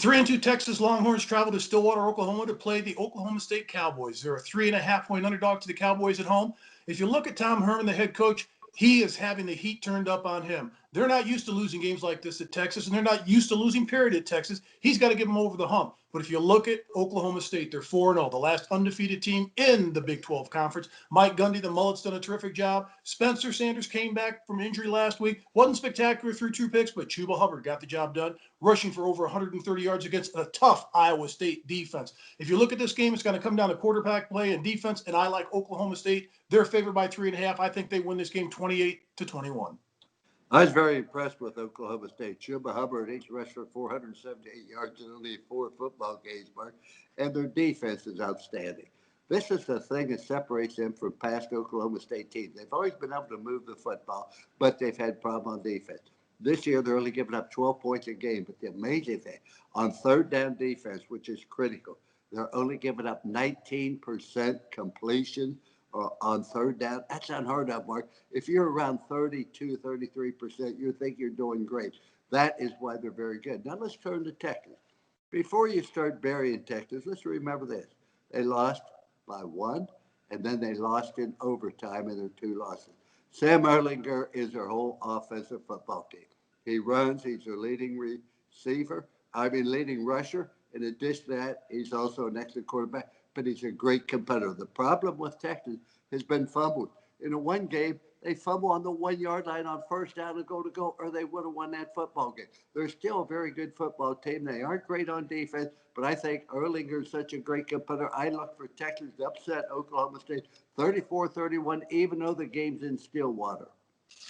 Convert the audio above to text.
3-2 Texas Longhorns travel to Stillwater, Oklahoma to play the Oklahoma State Cowboys. They're a 3.5-point underdog to the Cowboys at home. If you look at Tom Herman, the head coach, he is having the heat turned up on him. They're not used to losing games like this at Texas, and they're not used to losing period at Texas. He's got to get them over the hump. But if you look at Oklahoma State, they're 4-0, the last undefeated team in the Big 12 Conference. Mike Gundy, the mullet's done a terrific job. Spencer Sanders came back from injury last week. Wasn't spectacular through 2 picks, but Chuba Hubbard got the job done, rushing for over 130 yards against a tough Iowa State defense. If you look at this game, it's going to come down to quarterback play and defense, and I like Oklahoma State. They're favored by 3.5. I think they win this game 28-21. I was very impressed with Oklahoma State. Chuba Hubbard, he's rushed for 478 yards in only 4 football games, Mark, and their defense is outstanding. This is the thing that separates them from past Oklahoma State teams. They've always been able to move the football, but they've had problem on defense. This year, they're only giving up 12 points a game, but the amazing thing, on third down defense, which is critical, they're only giving up 19% completion on third down. That's unheard of, Mark. If you're around 32, 33%, you think you're doing great. That is why they're very good. Now let's turn to Texas. Before you start burying Texas, let's remember this. They lost by 1, and then they lost in overtime in their 2 losses. Sam Erlinger is their whole offensive football team. He runs. He's their leading leading rusher. In addition to that, he's also an excellent quarterback, but he's a great competitor. The problem with Texas has been fumbled. In a one game, they fumble on the 1-yard line on first down and go, or they would have won that football game. They're still a very good football team. They aren't great on defense, but I think Erlinger is such a great competitor. I look for Texas to upset Oklahoma State 34-31, even though the game's in Stillwater.